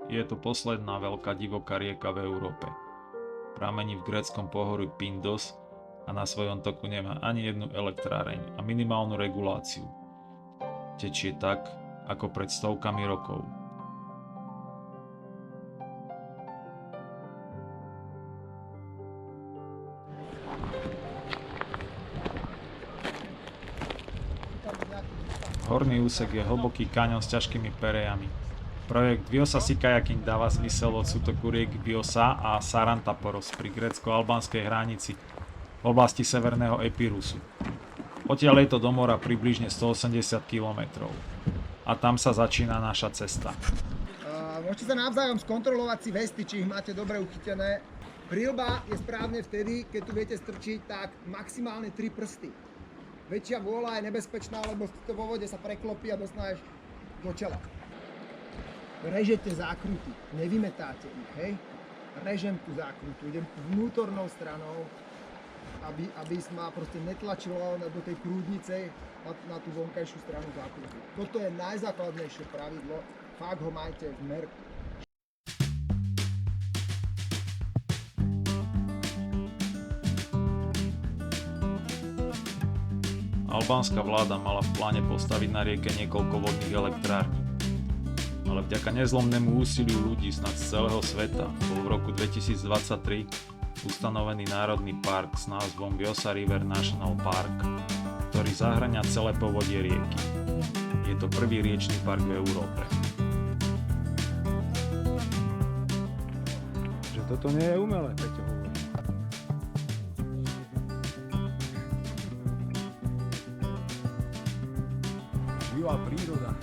Je to posledná veľká divoká rieka v Európe. Pramení v gréckom pohorí Pindos a na svojom toku nemá ani jednu elektráreň a minimálnu reguláciu. Tečie tak, ako pred stovkami rokov. Horný úsek je hlboký kaňon s ťažkými perejami. Projekt Viosa Sea Kayaking dáva zmysel od sútoku riek Viosa a Sarantaporos pri grécko-albánskej hranici v oblasti severného Epirusu. Odtiaľ je to do mora približne 180 km. A tam sa začína naša cesta. Môžete sa navzájom skontrolovať si vesty, či ich máte dobre uchytené. Prilba je správne vtedy, keď tu viete strčiť tak maximálne 3 prsty. Väčšia vôľa je nebezpečná, lebo to vo vode sa preklopí a dostaneš do čela. Režete zákruty, nevymetáte ich, hej? Režem tú zákrutu, idem vnútornou stranou, aby ma proste netlačilo do tej prúdnice na tú vonkajšiu stranu zákrutu. Toto je najzákladnejšie pravidlo, fakt ho majte v merku. Albánska vláda mala v pláne postaviť na rieke niekoľko vodných elektrární. Ale vďaka nezlomnému úsiliu ľudí snad z celého sveta bol v roku 2023 ustanovený národný park s názvom Vjosa River National Park, ktorý zahŕňa celé povodie rieky. Je to prvý riečny park v Európe. Že toto nie je umelé, Peťo hovorí. Živá príroda.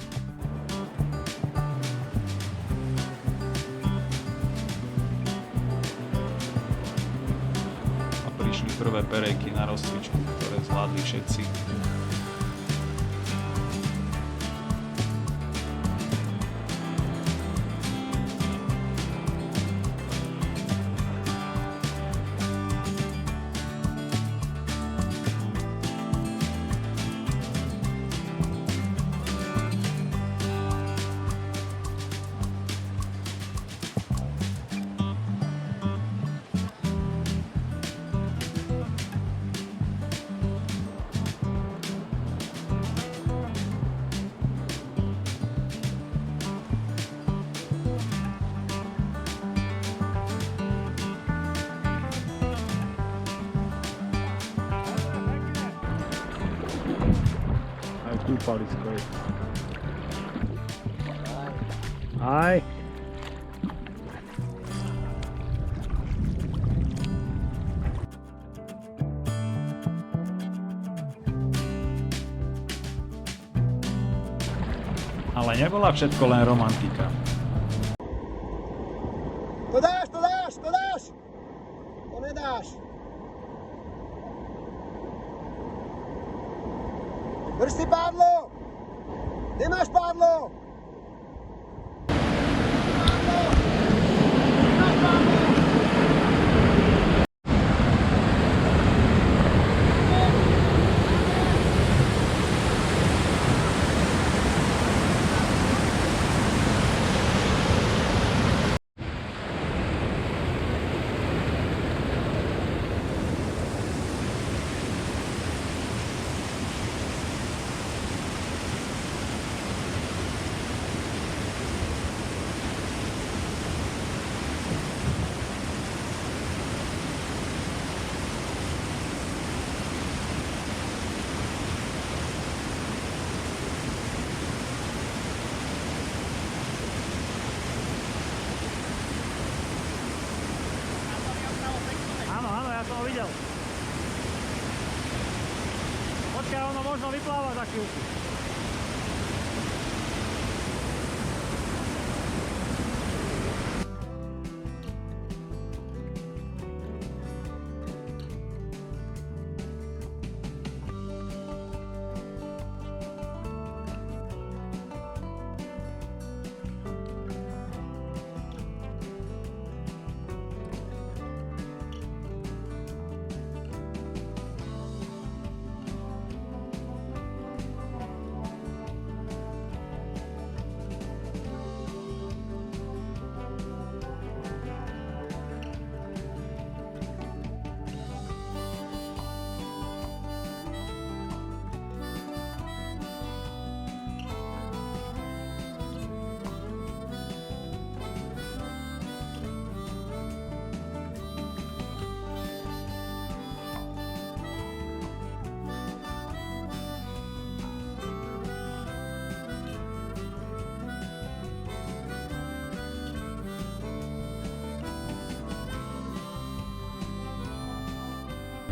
Prvé perejky na rozcvičku, ktoré zvládli všetci. Kúpalisko je. Aj. Ale nebola všetko len romantika. To dáš, to dáš, to dáš! To nedáš! Drž si pádlo! Kde máš pádlo? som ho videl. Počkaj, ono možno vypláva za chvíľku.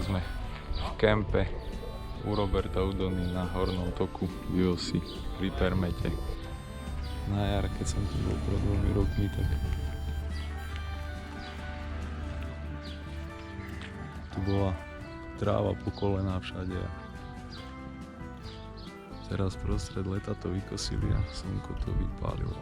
Sme v kempe u Roberta Udony na Hornom toku Josi pri Permete. Na jar, keď som tu bol pred 2 rokmi, tak tu bola tráva po kolená všade. Teraz prostred leta to vykosili a slnko to vypálilo.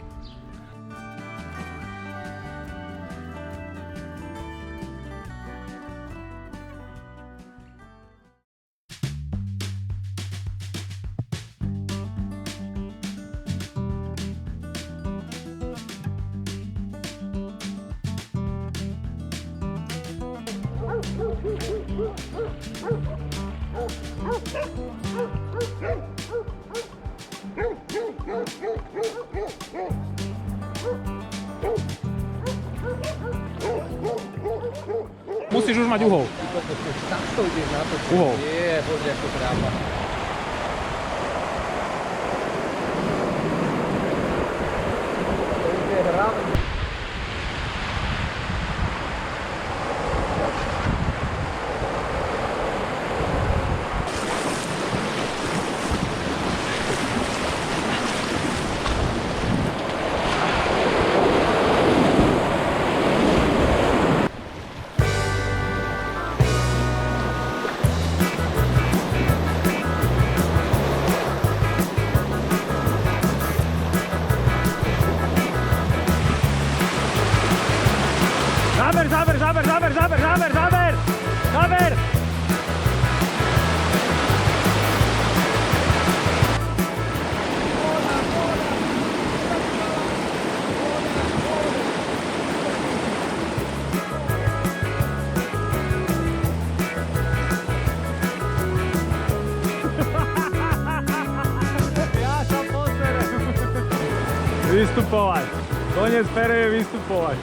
Musíš už mať uhol. Takto ideš na to. Uhol. Je, pozri, ako tráva. To už je hravý. Záber! Ja sa pozerám. Vystupovať. Koniec fére je vystupovať.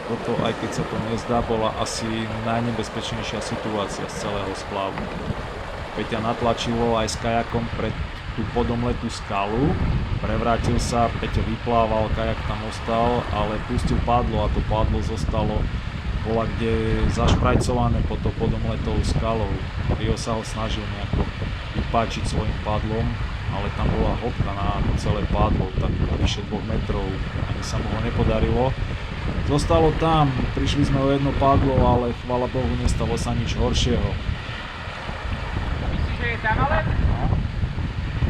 Toto, aj keď sa to nezdá, bola asi najnebezpečnejšia situácia z celého splavu. Peťa natlačilo aj s kajakom pred tú podomletú skalu, prevrátil sa, Peťo vyplával, kajak tam ostal, ale pustil pádlo a to pádlo zostalo bola kde zašprajcované pod to podomletou skalou. Rio sa ho snažil nejako vypáčiť svojim pádlom, ale tam bola hĺbka na celé pádlo, tak vyše 2 metrov, ani sa mu ho nepodarilo. Zostalo tam, prišli sme o jedno pádlo, ale chvála Bohu, nestalo sa nič horšieho. Myslíš, že je tam ale? No.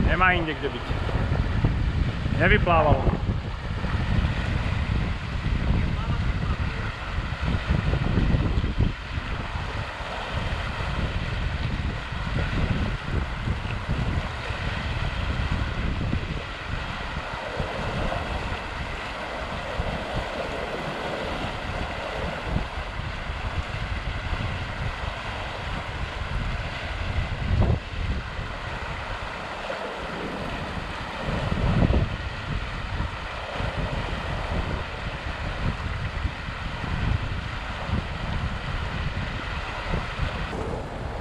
Nemá inde kde byť. Nevyplávalo.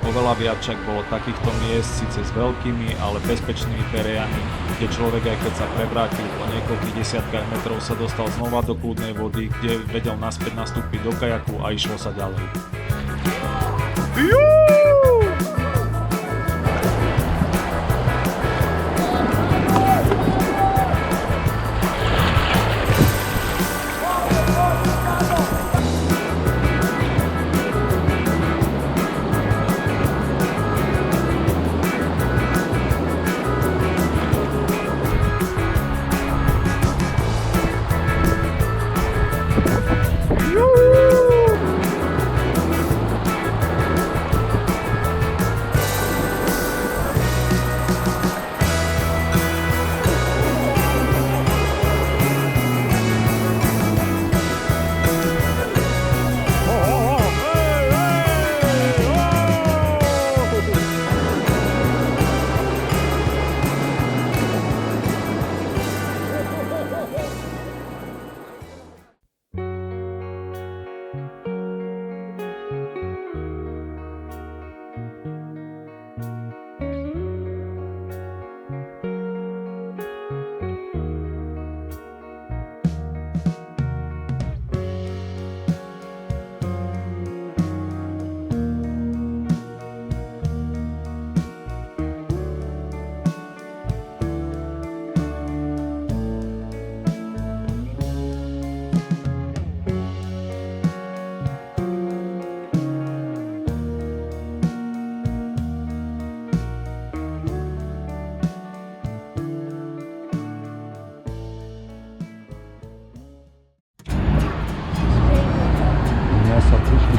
Oveľa viac však bolo takýchto miest, síce s veľkými, ale bezpečnými perejami, kde človek aj keď sa prevrátil po niekoľkých desiatkách metrov sa dostal znova do kľudnej vody, kde vedel naspäť nastúpiť do kajaku a išlo sa ďalej.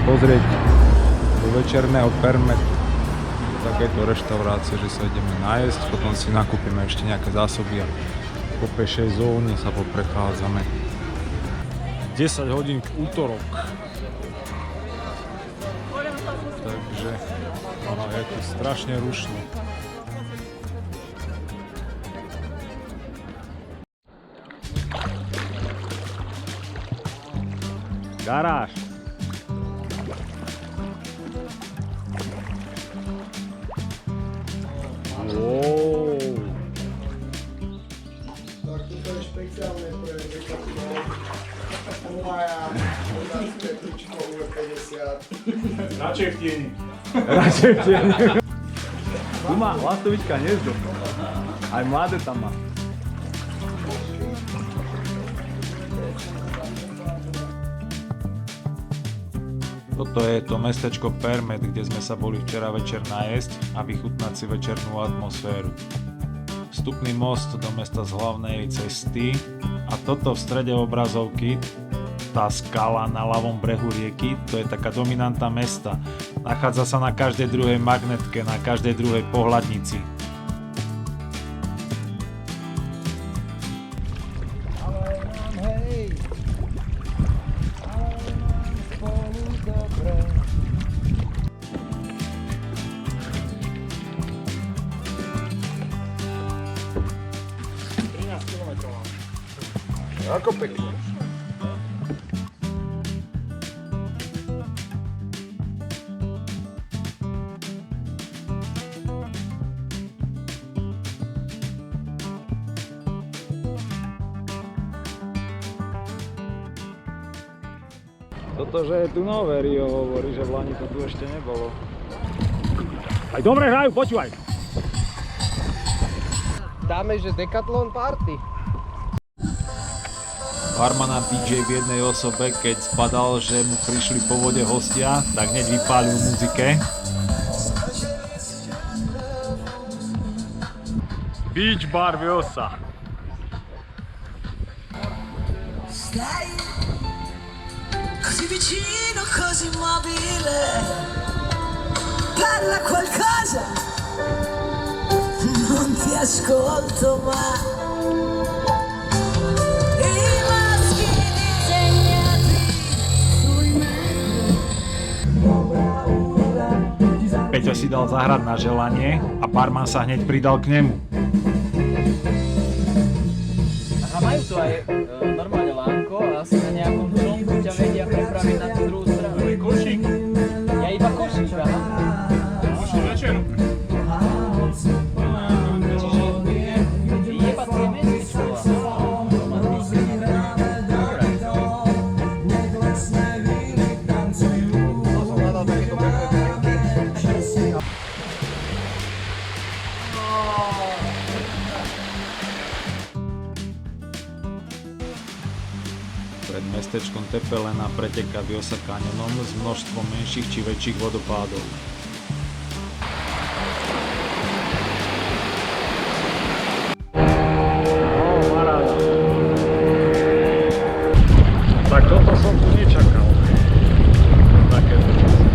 Pozrieť do večerného Permet takéto reštaurácie, že sa ideme najesť, potom si nakúpime ešte nejaké zásoby a po pešej zóne sa poprechádzame. 10 hodín v útorok. Takže ono je tu strašne rušno. Garáž. Tak toto je špeciálne pre Decathlon. Olaja, vodácké tričko UV50. Radšej v tieni. Radšej v tieni. Tu má lastovička hniezdo. Aj mladé tam má. Toto je to mestečko Permet, kde sme sa boli včera večer najesť a vychutnať si večernú atmosféru. Vstupný most do mesta z hlavnej cesty a toto v strede obrazovky, tá skala na ľavom brehu rieky, to je taká dominanta mesta. Nachádza sa na každej druhej magnetke, na každej druhej pohľadnici. Ako pekne. Toto, že je tu nové Rio, hovorí, že v Lani to tu ešte nebolo. Aj dobre hrajú, počúvaj. Dáme, že Decathlon party. Barmana DJ v jednej osobe, keď spadal, že mu prišli po vode hostia, tak hneď vypálil muzike. Beach bar Viosa. Stai così vicino, così immobile. Parla qualcosa, non ti ascolto mai. Peťo si dal zahrať na želanie a barman sa hneď pridal k nemu. A majú tu aj normálne lánko a asi na nejakom člnku ťa vedia prepraviť na tú druhú stranu. Košík. Ja iba košík, aha. Už mestečkom Tepelena preteká Vjosa kaňonom s množstvom menších či väčších vodopádov. Tak toto som tu nečakal. Takéto časy.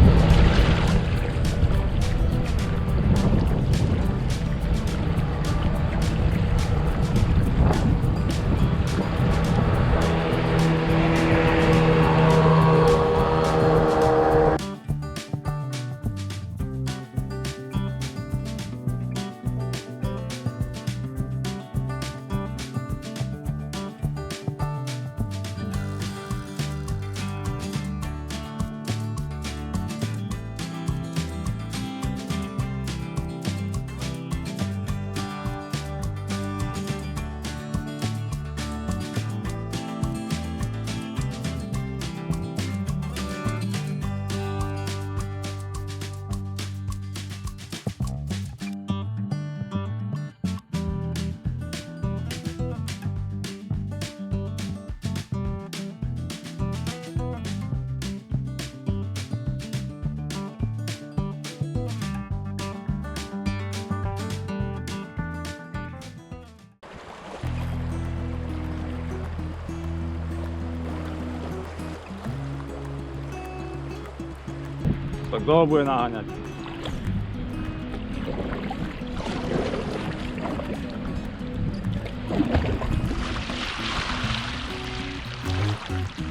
Tak kto ho bude naháňať?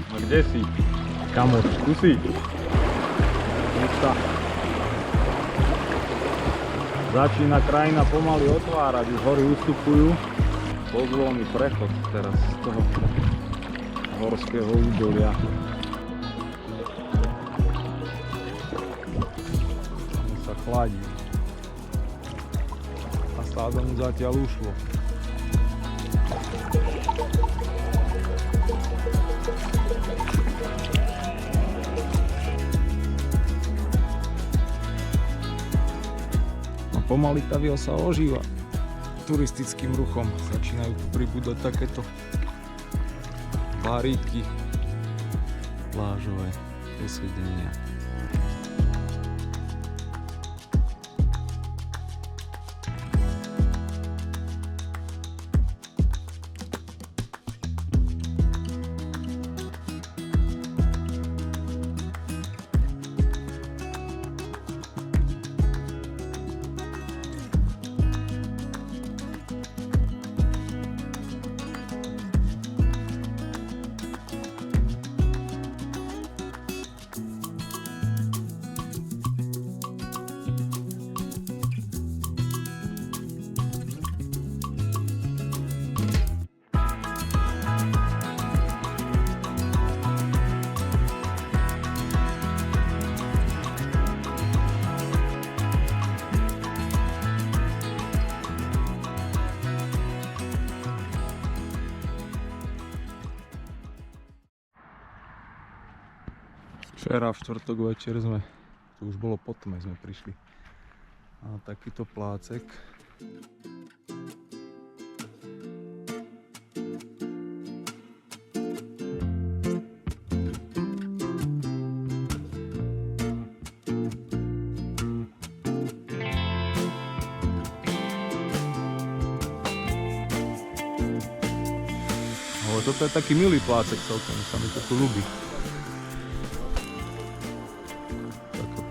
A kde si? Kamoš, tu si? Začína krajina pomaly otvárať, už hory ustupujú. Pozvolný prechod teraz z toho horského údolia. Chladí. A stádo mu zatiaľ ušlo. A pomaly tá Vjosa ožíva turistickým ruchom. Začínajú tu pribúdať takéto bariky plážové posedenia. Včera v štvrtok večer sme, to už bolo po tme, sme prišli na takýto plácek. Ale toto je taký milý plácek celkom, sa mi to tu ľúbi.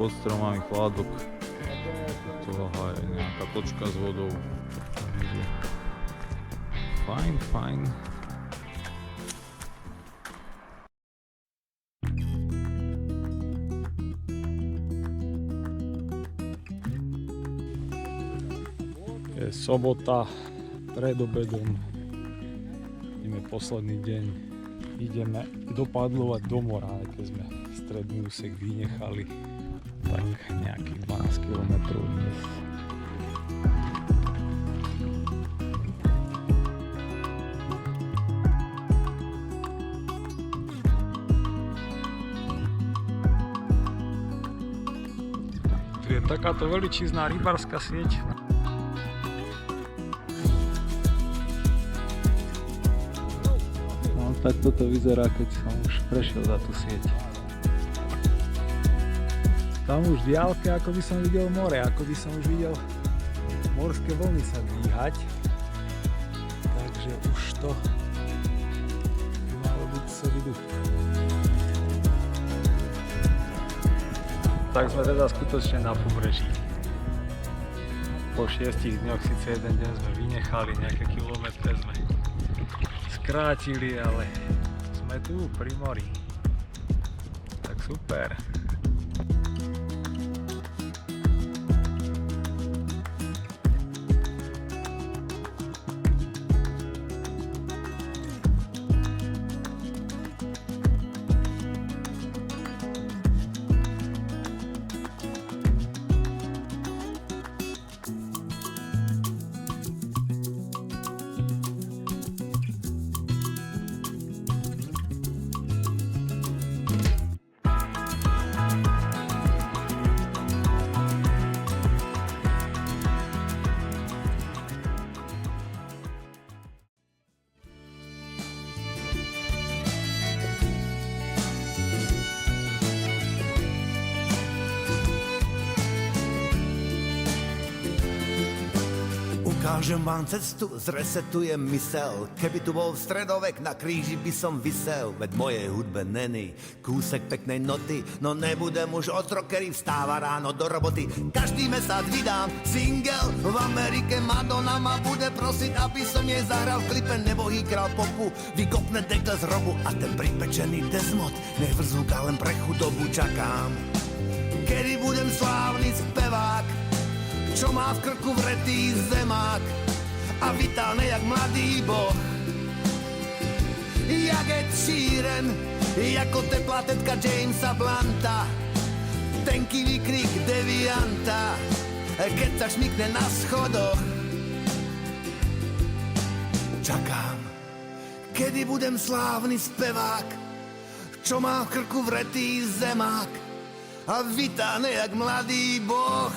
Pod stromami chládok, toho je nejaká točka s vodou. Fajn, fajn. Je sobota, pred obedom. Ideme posledný deň. Ideme dopadlovať do mora, aj keď sme stredný úsek vynechali. Tak nejakých 12 km dnes. Tu je takáto veličízna rybárska sieť. No Tak toto vyzerá, keď som už prešiel za tú sieť. Tam už v diaľke, ako by som videl more, ako by som už videl morské vlny sa dvíhať. Takže už to by malo byť solidu. Tak sme teda skutočne na pobreží. Po 6 dňoch síce jeden deň sme vynechali, nejaké kilometre sme skrátili, ale sme tu pri mori. Tak super. Ukážem vám cestu, zresetujem mysel. Keby tu bol stredovek, na kríži by som visel. Veď mojej hudbe není kúsek peknej noty. No nebudem už otrok, ktorý vstáva ráno do roboty. Každý mesát vydám single. V Amerike Madonna ma bude prosiť, aby som jej zahral v klipe Nebohý král popu. Vykopne dekle z robu a ten pripečený Desmod nech vrzúka, len pre chudobu čakám. Kedy budem slávny spevák, čo má v krku vretý zemák a vitálne jak mladý boh. Jak Ed Sheeran, jako teplá tetka Jamesa Blunta, tenký výkrik devianta, keď sa šmykne na schodoch. Čakám, kedy budem slávny spevák, čo má v krku vretý zemák a vitálne jak mladý boh.